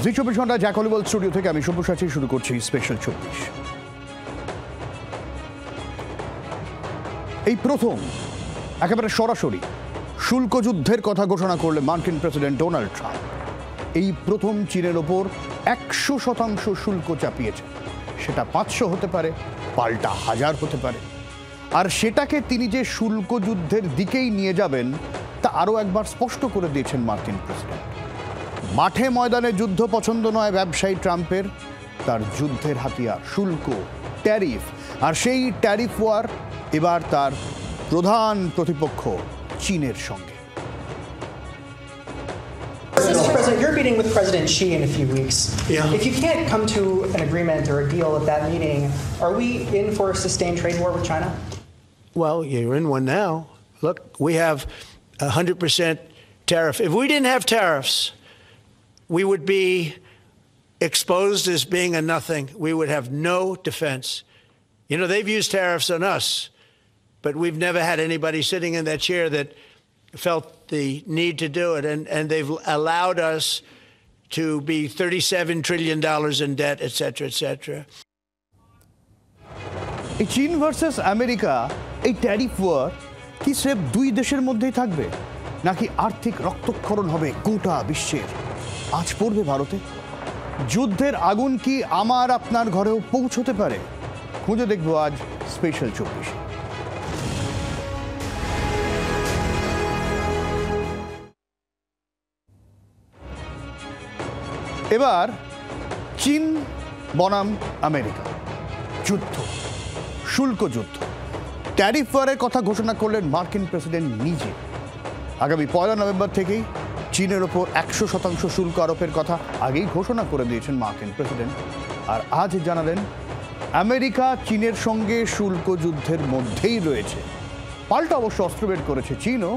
জি 24 ঘন্টা Jack অলিওয়াল studio থেকে আমি সব্যসাচী শুরু করছি স্পেশাল 24। এই প্রথম একেবারে সরাসরি শুল্ক যুদ্ধের কথা ঘোষণা করলেন মার্কিন প্রেসিডেন্ট ডোনাল্ড ট্রাম্প। এই প্রথম চীনের ওপর 100% শুল্ক চাপিয়েছে। সেটা 500 হতে পারে, পাল্টা 1000 হতে পারে। আর সেটাকে তিনি যে শুল্ক যুদ্ধের দিকেই নিয়ে যাবেন তা আরও একবার স্পষ্ট করে দিয়েছেন মার্কিন প্রেসিডেন্ট। মাঠে ময়দানে যুদ্ধ পছন্দ নয় ব্যবসায়ী ট্রাম্পের, তার যুদ্ধের হাতিয়ার শুল্ক, ট্যারিফ। আর সেই ট্যারিফ ওয়ার এবার তার প্রধান প্রতিপক্ষ চীনের সঙ্গে। Mr. President, you're meeting with President Xi in a few weeks. Yeah. If you can't come to an agreement or a deal at that meeting, are we in for a sustained trade war with China? Well, you're in one now. Look, we have 100% tariff. If we didn't have tariffs, we would be exposed as being a nothing. We would have no defense. You know, they've used tariffs on us, but we've never had anybody sitting in that chair that felt the need to do it. And they've allowed us to be $37 trillion in debt, et cetera, et cetera. এই চীন versus America, এই tariff war কি স্রেফ দুই দেশের মধ্যেই থাকবে, নাকি আর্থিক রক্তক্ষরণ হবে গোটা বিশ্বের? আজ পড়বে ভারতে। যুদ্ধের আগুন কি আমার আপনার ঘরেও পৌঁছতে পারে? খুঁজে দেখবো আজ স্পেশাল 24। এবার চীন বনাম আমেরিকা যুদ্ধ, শুল্ক যুদ্ধ। ট্যারিফ ওয়ারের কথা ঘোষণা করলেন মার্কিন প্রেসিডেন্ট নিজে। আগামী 1 নভেম্বর থেকেই চীনের ওপর 100% শুল্ক আরোপের কথা আগেই ঘোষণা করে দিয়েছেন মার্কিন প্রেসিডেন্ট। আর আজ জানালেন আমেরিকা চীনের সঙ্গে শুল্ক যুদ্ধের মধ্যেই রয়েছে। পাল্টা অবশ্য অস্ত্র বের করেছে চীনও।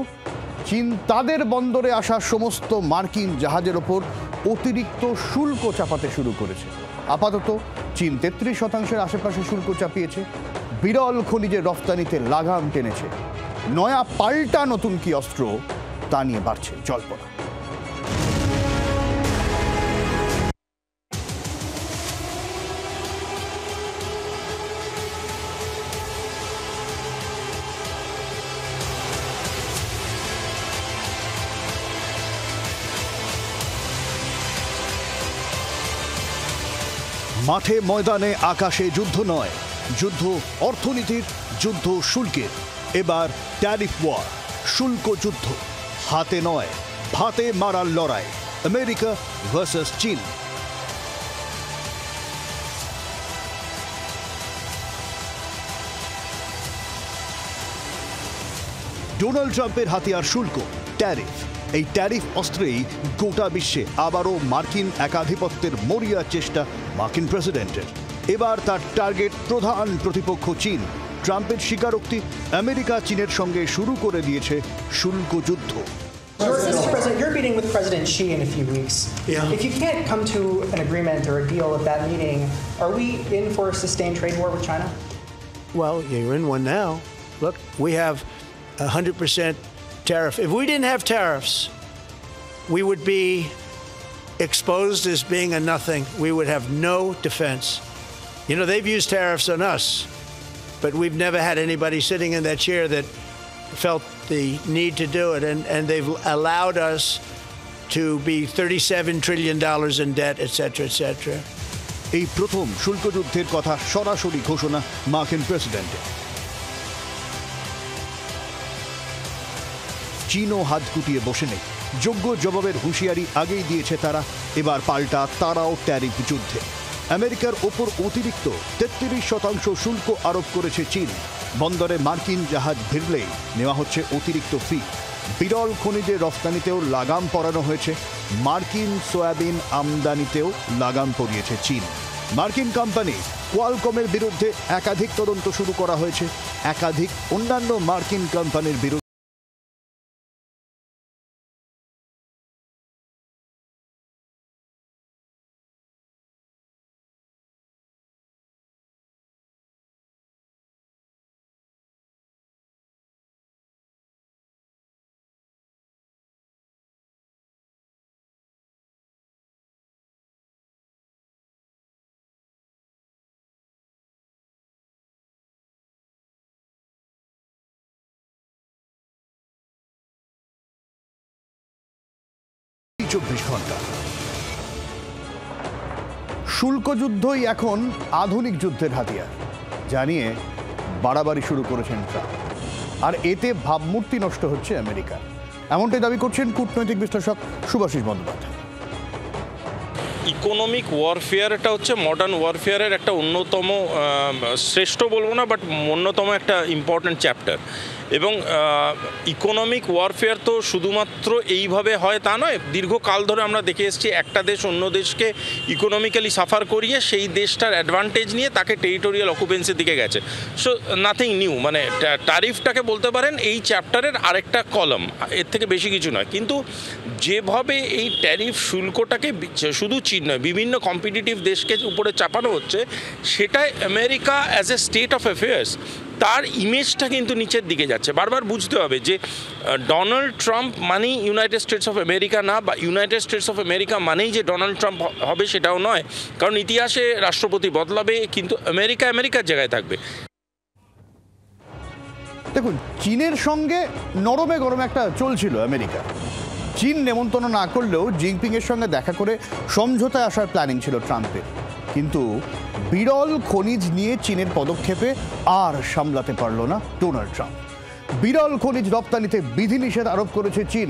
চীন তাদের বন্দরে আসা সমস্ত মার্কিন জাহাজের ওপর অতিরিক্ত শুল্ক চাপাতে শুরু করেছে। আপাতত চীন 33% আশেপাশে শুল্ক চাপিয়েছে। বিরল খনিজের রফতানিতে লাগাম টেনেছে। নয়া পাল্টা নতুন কি অস্ত্র তা নিয়ে বাড়ছে জল্পনা। মাঠে ময়দানে আকাশে যুদ্ধ নয়, যুদ্ধ অর্থনীতির, যুদ্ধ শুল্কের। এবার ট্যারিফ ওয়ার, শুল্ক যুদ্ধ। হাতে নয় ভাতে মারার লড়াই, আমেরিকা ভার্সেস চীন। ডোনাল্ড ট্রাম্পের হাতিয়ার শুল্ক, ট্যারিফ। এই ট্যারিফ অস্ত্রেই গোটা বিশ্বে আবারও মার্কিন একাধিপত্যের মরিয়া চেষ্টা মার্কিন প্রেসিডেন্টের। এবার তার টার্গেট প্রধান প্রতিপক্ষ চীন। ট্রাম্পের স্বীকারোক্তি, আমেরিকা চীনের সঙ্গে শুরু করে দিয়েছে শুল্ক যুদ্ধ। Mr. President, you're meeting with President Xi in a few weeks. Yeah. If you can't come to an agreement or a deal at that meeting, are we in for a sustained trade war with China? Well, you're in one now. Look, we have 100% tariff. If we didn't have tariffs, we would be exposed as being a nothing. We would have no defense. You know, they've used tariffs on us, but we've never had anybody sitting in that chair that felt the need to do it. And they've allowed us to be $37 trillion in debt, et cetera, et cetera. এই প্রথম শুল্ক যুদ্ধের কথা সরাসরি ঘোষণা মার্কিন প্রেসিডেন্টের। চীনও হাত গুটিয়ে বসে নেই। যোগ্য জবাবের হুঁশিয়ারি আগেই দিয়েছে তারা। এবার পাল্টা তারাও ট্যারিফ যুদ্ধে। আমেরিকার ওপর অতিরিক্ত 33% শুল্ক আরোপ করেছে চীন। বন্দরে মার্কিন জাহাজ ভিড়লেই নেওয়া হচ্ছে অতিরিক্ত ফি। বিরল খনিজের রফতানিতেও লাগাম পরানো হয়েছে। মার্কিন সয়াবিন আমদানিতেও লাগাম পরিয়েছে চীন। মার্কিন কোম্পানি কোয়ালকমের বিরুদ্ধে একাধিক তদন্ত শুরু করা হয়েছে। একাধিক অন্যান্য মার্কিন কোম্পানির বিরুদ্ধে 24 ঘন্টা। শুল্ক যুদ্ধই এখন আধুনিক যুদ্ধের হাতিয়ার জানিয়ে বাড়াবাড়ি শুরু করেছেন ট্রাম্প, আর এতে ভাবমূর্তি নষ্ট হচ্ছে আমেরিকার, এমনটাই দাবি করছেন কূটনৈতিক বিশ্লেষক শুভাশিস বন্দ্যোপাধ্যায়। ইকোনমিক ওয়ারফেয়ারটা হচ্ছে মডার্ন ওয়ারফেয়ারের একটা অন্যতম, শ্রেষ্ঠ বলবো না, বাট অন্যতম একটা ইম্পর্ট্যান্ট চ্যাপ্টার। এবং ইকোনমিক ওয়ারফেয়ার তো শুধুমাত্র এইভাবে হয় তা নয়, দীর্ঘকাল ধরে আমরা দেখে এসেছি একটা দেশ অন্য দেশকে ইকোনমিক্যালি সাফার করিয়ে সেই দেশটার অ্যাডভান্টেজ নিয়ে তাকে টেরিটোরিয়াল অকুপেন্সির দিকে গেছে। সো নাথিং নিউ, মানে ট্যারিফটাকে বলতে পারেন এই চ্যাপ্টারের আরেকটা কলম, এর থেকে বেশি কিছু নয়। কিন্তু যেভাবে এই ট্যারিফ শুল্কটাকে শুধু চীন নয়, বিভিন্ন কম্পিটিটিভ দেশকে উপরে চাপানো হচ্ছে, সেটাই America as a state of affairs তার ইমেজটা কিন্তু নিচের দিকে যাচ্ছে। বারবার বুঝতে হবে যে ডোনাল্ড ট্রাম্প মানেই ইউনাইটেড স্টেটস অফ আমেরিকা না, বা ইউনাইটেড স্টেটস অফ আমেরিকা মানেই যে ডোনাল্ড ট্রাম্প হবে সেটাও নয়, কারণ ইতিহাসে রাষ্ট্রপতি বদলাবে কিন্তু আমেরিকা আমেরিকার জায়গায় থাকবে। দেখুন, চীনের সঙ্গে নরমে গরমে একটা চলছিল আমেরিকা। চীন নেমন্তন্ন না করলেও জিনপিংয়ের সঙ্গে দেখা করে সমঝোতায় আসার প্ল্যানিং ছিল ট্রাম্পের, কিন্তু বিরল খনিজ নিয়ে চীনের পদক্ষেপে আর সামলাতে পারল না ডোনাল্ড ট্রাম্প। বিরল খনিজ রপ্তানিতে বিধিনিষেধ আরোপ করেছে চীন,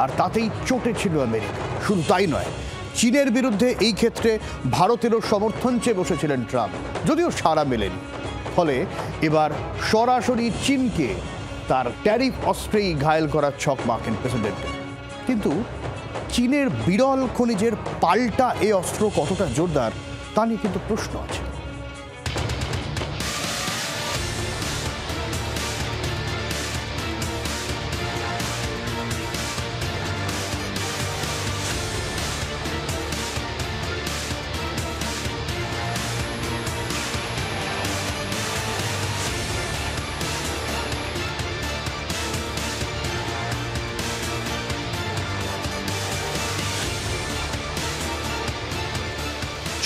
আর তাতেই চটেছিল আমেরিকা। শুধু তাই নয়, চীনের বিরুদ্ধে এই ক্ষেত্রে ভারতেরও সমর্থন চেয়ে বসেছিলেন ট্রাম্প, যদিও সাড়া মেলেনি। ফলে এবার সরাসরি চীনকে তার ট্যারিফ অস্ত্রেই ঘায়েল করার ছক মার্কিন প্রেসিডেন্টের। কিন্তু চীনের বিরল খনিজের পাল্টা এ অস্ত্র কতটা জোরদার তা নিয়ে কিন্তু প্রশ্ন আছে।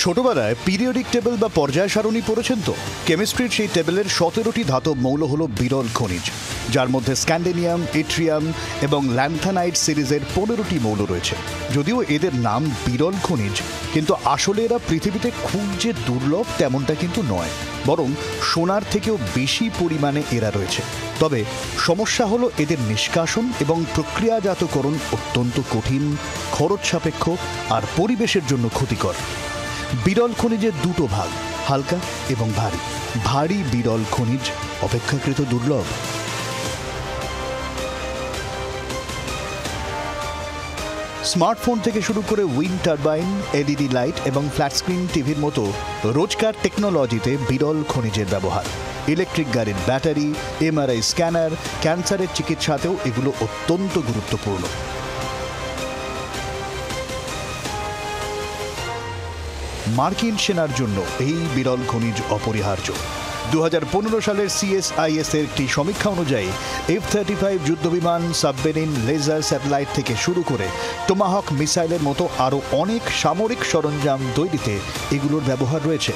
ছোটবেলায় পিরিয়ডিক টেবিল বা পর্যায় সারণী পড়েছেন তো? কেমিস্ট্রির সেই টেবিলের 17টি ধাতব মৌল হলো বিরল খনিজ, যার মধ্যে স্ক্যান্ডেনিয়াম, ইট্রিয়াম এবং ল্যান্থানাইট সিরিজের 15টি মৌল রয়েছে। যদিও এদের নাম বিরল খনিজ, কিন্তু আসলে এরা পৃথিবীতে খুব যে দুর্লভ তেমনটা কিন্তু নয়, বরং সোনার থেকেও বেশি পরিমাণে এরা রয়েছে। তবে সমস্যা হলো এদের নিষ্কাশন এবং প্রক্রিয়াজাতকরণ অত্যন্ত কঠিন, খরচ সাপেক্ষ আর পরিবেশের জন্য ক্ষতিকর। বিরল খনিজের দুটো ভাগ, হালকা এবং ভারী। ভারী বিরল খনিজ অপেক্ষাকৃত দুর্লভ। স্মার্টফোন থেকে শুরু করে উইন্ড টারবাইন, এলইডি লাইট এবং ফ্ল্যাট স্ক্রিন টিভির মতো রোজকার টেকনোলজিতে বিরল খনিজের ব্যবহার। ইলেকট্রিক গাড়ির ব্যাটারি, এমআরআই স্ক্যানার, ক্যান্সারের চিকিৎসাতেও এগুলো অত্যন্ত গুরুত্বপূর্ণ। মার্কিন সেনার জন্য এই বিরল খনিজ অপরিহার্য। 2015 সালের CSIS এর একটি সমীক্ষা অনুযায়ী F-35 যুদ্ধবিমান, সাবমেরিন, লেজার স্যাটেলাইট থেকে শুরু করে টোমাহক মিসাইলের মতো আরও অনেক সামরিক সরঞ্জাম তৈরিতে এগুলোর ব্যবহার রয়েছে।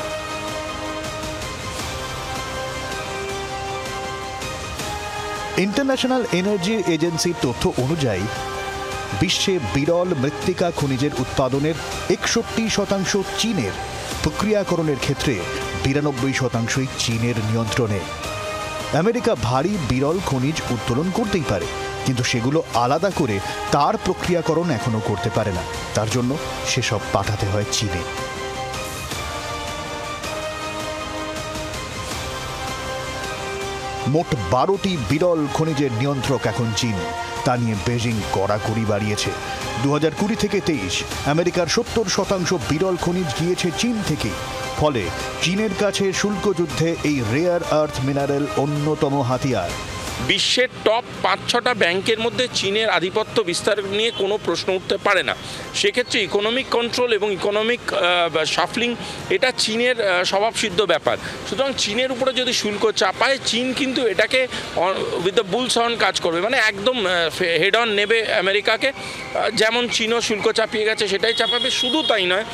ইন্টারন্যাশনাল এনার্জি এজেন্সির তথ্য অনুযায়ী বিশ্বে বিরল মৃত্তিকা খনিজের উৎপাদনের 61% চীনের, প্রক্রিয়াকরণের ক্ষেত্রে 92% চীনের নিয়ন্ত্রণে। আমেরিকা ভারী বিরল খনিজ উত্তোলন করতেই পারে, কিন্তু সেগুলো আলাদা করে তার প্রক্রিয়াকরণ এখনো করতে পারে না। তার জন্য সেসব পাঠাতে হয় চীনে। মোট 12টি বিরল খনিজের নিয়ন্ত্রক এখন চীন। তা নিয়ে বেজিং কড়াকড়ি বাড়িয়েছে। 2020 থেকে 23 আমেরিকার 70% বিরল খনিজ গিয়েছে চীন থেকে। ফলে চীনের কাছে শুল্ক যুদ্ধে এই রেয়ার আর্থ মিনারেল অন্যতম হাতিয়ার। বিশ্বের টপ 5-6টা ব্যাংকের মধ্যে চীনের আধিপত্য বিস্তার নিয়ে কোনো প্রশ্ন উঠতে পারে না। সেক্ষেত্রে ইকোনমিক কন্ট্রোল এবং ইকোনমিক শাফলিং এটা চীনের স্বভাবসিদ্ধ ব্যাপার। সুতরাং চীনের উপরে যদি শুল্ক চাপায়, চীন কিন্তু এটাকে উইথ দ্য বুলস হর্ন কাজ করবে, মানে একদম হেড অন নেবে আমেরিকাকে। যেমন চীনও শুল্ক চাপিয়ে গেছে সেটাই চাপাবে। শুধু তাই নয়,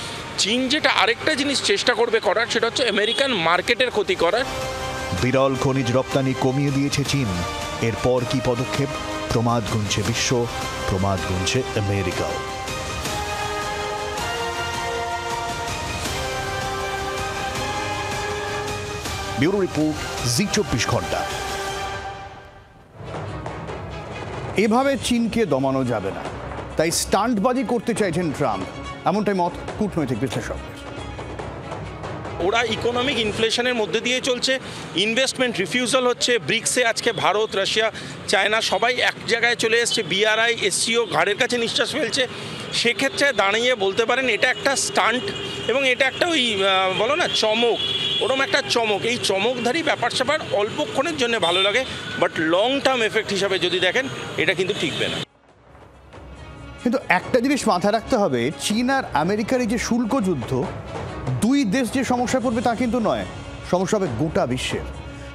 চীন যেটা আরেকটা জিনিস চেষ্টা করবে করার, সেটা হচ্ছে আমেরিকান মার্কেটের ক্ষতি করার। বিরল খনিজ রপ্তানি কমিয়ে দিয়েছে চীন। এরপর কি পদক্ষেপ? প্রমাদ গুনছে বিশ্ব, প্রমাদ গুনছে আমেরিকাও। ব্যুরো রিপোর্ট, জি24 ঘন্টা। এভাবে চীনকে দমানো যাবে না, তাই স্টান্টবাজি করতে চাইছেন ট্রাম্প, এমনটাই মত কূটনৈতিক বিশ্লেষকদের। ওরা ইকোনমিক ইনফ্লেশনের মধ্যে দিয়ে চলছে, ইনভেস্টমেন্ট রিফিউজাল হচ্ছে, ব্রিক্সে আজকে ভারত, রাশিয়া, চায়না সবাই এক জায়গায় চলে এসছে, বিআরআই, এসসিও ঘাড়ের কাছে নিঃশ্বাস ফেলছে। সেক্ষেত্রে দাঁড়িয়ে বলতে পারেন এটা একটা স্টান্ট এবং এটা একটা ওই বলো না চমক, ওরকম একটা চমক। এই চমকধারী ব্যাপার স্যাপার অল্পক্ষণের জন্য ভালো লাগে, বাট লং টার্ম এফেক্ট হিসাবে যদি দেখেন এটা কিন্তু টিকবে না। কিন্তু একটা জিনিস মাথায় রাখতে হবে, চীন আর আমেরিকার এই যে শুল্ক যুদ্ধ, দুই দেশ যে সমস্যা পড়বে তা কিন্তু নয়, সমস্যা হবে গোটা বিশ্বের।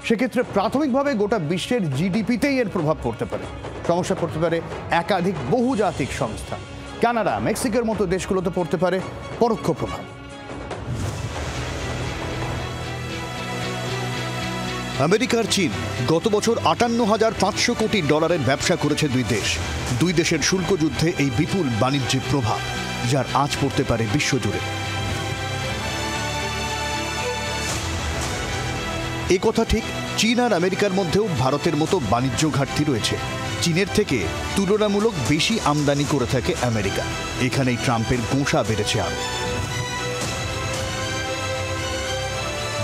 সেক্ষেত্রে প্রাথমিকভাবে গোটা বিশ্বের জিডিপিতেই এর প্রভাব পড়তে পারে, সমস্যা পড়তে পারে একাধিক বহুজাতিক সংস্থা, কানাডা, মেক্সিকোর মতো দেশগুলোতে পড়তে পারে পরোক্ষ প্রভাব। আমেরিকার চীন গত বছর ৫৮,৫০০ কোটি ডলারের ব্যবসা করেছে দুই দেশের শুল্ক যুদ্ধে এই বিপুল বাণিজ্যিক প্রভাব, যার আঁচ পড়তে পারে বিশ্বজুড়ে। এ কথা ঠিক, চীন আর আমেরিকার মধ্যেও ভারতের মতো বাণিজ্য ঘাটতি রয়েছে। চীনের থেকে তুলনামূলক বেশি আমদানি করে থাকে আমেরিকা, এখানেই ট্রাম্পের গোঁসা বেড়েছে আরো।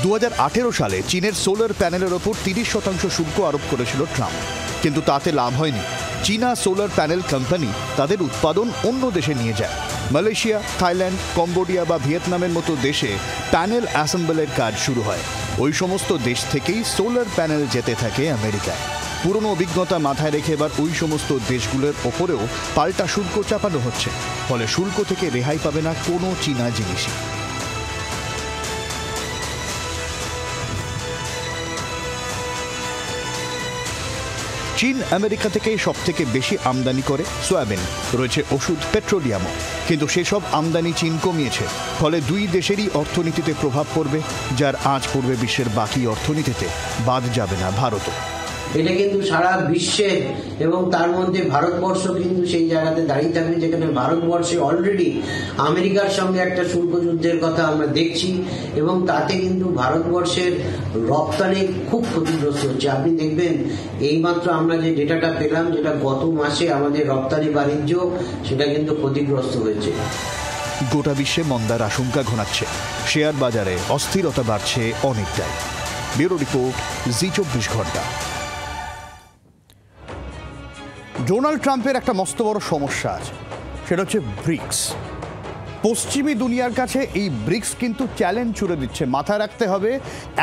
2018 সালে চীনের সোলার প্যানেলের ওপর 30% শুল্ক আরোপ করেছিল ট্রাম্প, কিন্তু তাতে লাভ হয়নি। চীনা সোলার প্যানেল কোম্পানি তাদের উৎপাদন অন্য দেশে নিয়ে যায়। মালয়েশিয়া, থাইল্যান্ড, কম্বোডিয়া বা ভিয়েতনামের মতো দেশে প্যানেল অ্যাসেম্বলের কাজ শুরু হয়। ওই সমস্ত দেশ থেকেই সোলার প্যানেল যেতে থাকে আমেরিকায়। পুরনো অভিজ্ঞতা মাথায় রেখে এবার ওই সমস্ত দেশগুলোর ওপরেও পাল্টা শুল্ক চাপানো হচ্ছে, ফলে শুল্ক থেকে রেহাই পাবে না কোনো চীনা জিনিসই। চীন আমেরিকা থেকে সবথেকে বেশি আমদানি করে সয়াবিন, রয়েছে ওষুধ, পেট্রোলিয়ামও, কিন্তু সেসব আমদানি চীন কমিয়েছে, ফলে দুই দেশেরই অর্থনীতিতে প্রভাব পড়বে, যার আঁচ পড়বে বিশ্বের বাকি অর্থনীতিতে, বাদ যাবে না ভারতও। এটা কিন্তু সারা বিশ্বের এবং তার মধ্যে ভারতবর্ষ কিন্তু সেই জায়গাতে দাঁড়িয়ে থাকবে, যেখানে ভারতবর্ষে অলরেডি আমেরিকার সঙ্গে একটা শুল্ক যুদ্ধের কথা আমরা দেখছি এবং তাতে কিন্তু ভারতবর্ষের রপ্তানি খুব ক্ষতিগ্রস্ত হচ্ছে। আপনি দেখবেন এইমাত্র আমরা যে ডেটাটা পেলাম, যেটা গত মাসে আমাদের রপ্তানি বাণিজ্য সেটা কিন্তু ক্ষতিগ্রস্ত হয়েছে। গোটা বিশ্বে মন্দার আশঙ্কা ঘনাচ্ছে, শেয়ার বাজারে অস্থিরতা বাড়ছে অনেকটাই। ব্যুরো রিপোর্ট, জি24 ঘন্টা। ডোনাল্ড ট্রাম্পের একটা মস্ত বড় সমস্যা আছে, সেটা হচ্ছে ব্রিক্স। পশ্চিমী দুনিয়ার কাছে এই ব্রিক্স কিন্তু চ্যালেঞ্জ ছুড়ে দিচ্ছে। মাথায় রাখতে হবে,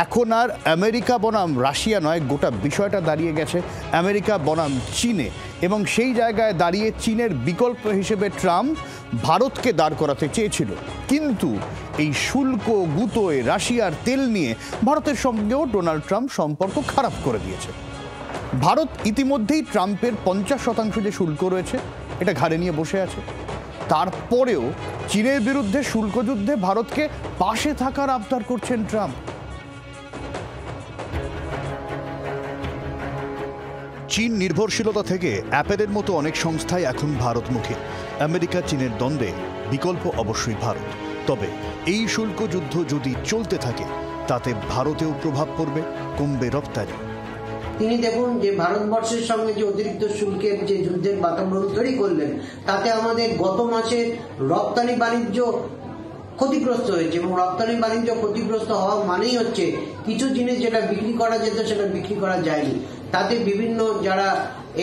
এখন আর আমেরিকা বনাম রাশিয়া নয়, গোটা বিষয়টা দাঁড়িয়ে গেছে আমেরিকা বনাম চীনে, এবং সেই জায়গায় দাঁড়িয়ে চীনের বিকল্প হিসেবে ট্রাম্প ভারতকে দাঁড় করাতে চেয়েছিল, কিন্তু এই শুল্ক গুতোয় রাশিয়ার তেল নিয়ে ভারতের সঙ্গেও ডোনাল্ড ট্রাম্প সম্পর্ক খারাপ করে দিয়েছে। ভারত ইতিমধ্যেই ট্রাম্পের 50% যে শুল্ক রয়েছে এটা ঘাড়ে নিয়ে বসে আছে। তারপরেও চীনের বিরুদ্ধে শুল্ক যুদ্ধে ভারতকে পাশে থাকার আবদার করছেন ট্রাম্প। চীন নির্ভরশীলতা থেকে অ্যাপেলের মতো অনেক সংস্থাই এখন ভারতমুখী। আমেরিকা চীনের দ্বন্দ্বে বিকল্প অবশ্যই ভারত। তবে এই শুল্ক যুদ্ধ যদি চলতে থাকে তাতে ভারতেও প্রভাব পড়বে, কমবে রপ্তানি। তিনি দেখুন যে ভারতবর্ষের সঙ্গে যে অতিরিক্ত শুল্কের যে যুদ্ধের বাতাবরণ তৈরি করলেন, তাতে আমাদের গত মাসে রপ্তানি বাণিজ্য ক্ষতিগ্রস্ত হয়েছে এবং রপ্তানি বাণিজ্য ক্ষতিগ্রস্ত হওয়া মানেই হচ্ছে কিছু জিনিস যেটা বিক্রি করা যেত সেটা বিক্রি করা যায়নি। তাতে বিভিন্ন যারা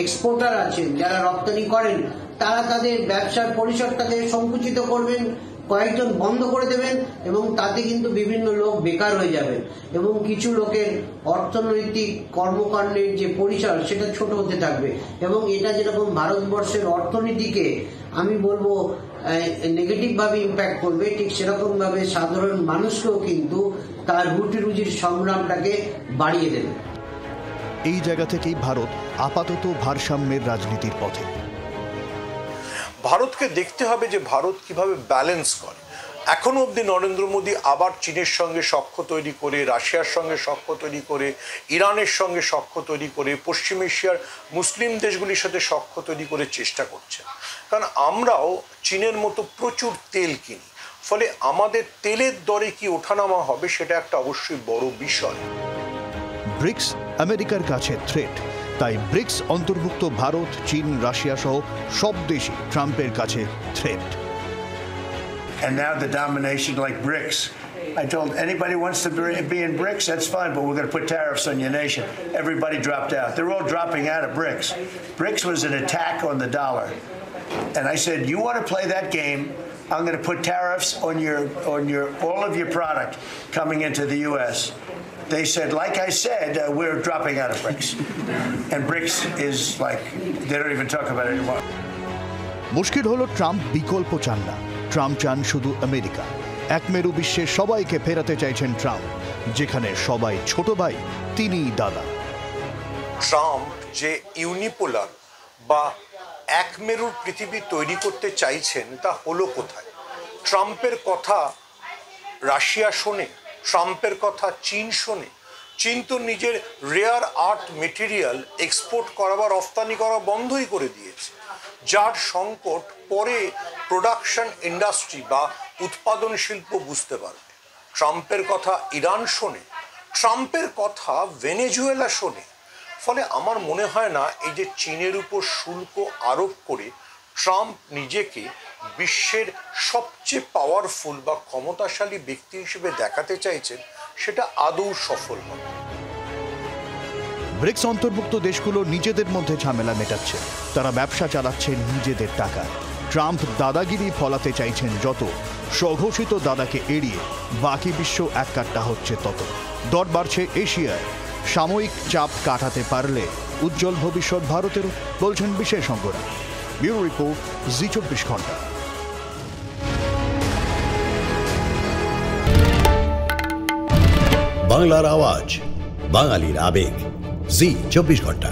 এক্সপোর্টার আছেন, যারা রপ্তানি করেন, তারা তাদের ব্যবসার পরিসরটাকে সংকুচিত করবেন, কয়েকজন বন্ধ করে দেবেন এবং তাতে কিন্তু বিভিন্ন লোক বেকার হয়ে যাবেন এবং কিছু লোকের অর্থনৈতিক কর্মকাণ্ডের যে পরিসর সেটা ছোট হতে থাকবে এবং এটা যেরকম ভারতবর্ষের অর্থনীতিকে আমি বলবো নেগেটিভ ভাবে ইম্প্যাক্ট করবে, ঠিক সেরকম ভাবে সাধারণ মানুষকেও কিন্তু তার রুটি রুজির সংগ্রামটাকে বাড়িয়ে দেবে। এই জায়গা থেকেই ভারত আপাতত ভারসাম্যের রাজনীতির পথে। ভারতকে দেখতে হবে যে ভারত কিভাবে ব্যালেন্স করে। এখনো অবধি নরেন্দ্র মোদী আবার চীনের সঙ্গে সখ্য তৈরি করে, রাশিয়ার সঙ্গে সখ্য তৈরি করে, ইরানের সঙ্গে সখ্য তৈরি করে, পশ্চিম এশিয়ার মুসলিম দেশগুলির সাথে সখ্য তৈরি করে চেষ্টা করছেন। কারণ আমরাও চীনের মতো প্রচুর তেল কিনি, ফলে আমাদের তেলের দরে কি ওঠানামা হবে সেটা একটা অবশ্যই বড় বিষয়। ব্রিক্স আমেরিকার কাছে থ্রেট। তাই ব্রিক্স অন্তর্ভুক্ত ভারত, চীন, রাশিয়া সহ সব দেশই ট্রাম্পের কাছে threat. And now the domination like BRICS. I told anybody wants to be in BRICS, that's fine, but we're going to put tariffs on your nation. Everybody dropped out. They're all dropping out of BRICS. BRICS was an attack on the dollar. And I said, you want to play that game, I'm going to put tariffs on all of your product coming into the U.S. They said, like I said, we're dropping out of BRICS. And BRICS is like, they don't even talk about it anymore. মুশকিল হলো Trump বিকল্প চান না। Trump চান শুধু America. এক মেরু বিশ্বের সবাইকে ফেরাতে চাইছেন ট্রাম্প, যেখানে সবাই ছোট ভাই, তিনিই দাদা। ট্রাম্প যে ইউনিপোলার বা এক মেরুর পৃথিবী তৈরি করতে চাইছেন তা হলো কোথায়? ট্রাম্পের কথা রাশিয়া শোনে, ট্রাম্পের কথা চীন শোনে। চীন তো নিজের রেয়ার আর্থ মেটেরিয়াল এক্সপোর্ট করা বা রপ্তানি করা বন্ধই করে দিয়েছে, যার সংকট পরে প্রোডাকশন ইন্ডাস্ট্রি বা উৎপাদন শিল্প বুঝতে পারবে। ট্রাম্পের কথা ইরান শোনে, ট্রাম্পের কথা ভেনেজুয়েলা শোনে। ফলে আমার মনে হয় না এই যে চীনের উপর শুল্ক আরোপ করে ট্রাম্প নিজেকে বিশ্বের সবচেয়ে পাওয়ারফুল বা ক্ষমতাশালী ব্যক্তি হিসেবে দেখাতে চাইছেন, সেটা আদৌ সফল হবে। ব্রিক্স অন্তর্ভুক্ত দেশগুলো নিজেদের মধ্যে ঝামেলা মেটাচ্ছে, তারা ব্যবসা চালাচ্ছে নিজেদের টাকায়। ট্রাম্প দাদাগিরি ফলাতে চাইছেন যত, স্বঘোষিত দাদাকে এড়িয়ে বাকি বিশ্ব এককাট্টা হচ্ছে তত। দর বাড়ছে এশিয়ায়, সাময়িক চাপ কাটাতে পারলে উজ্জ্বল ভবিষ্যৎ ভারতের, বলছেন বিশেষজ্ঞরা। ব্যুরো রিপোর্ট, জি24 ঘন্টা। বাংলার আওয়াজ, বাঙালির আবেগ, জি24 ঘন্টা।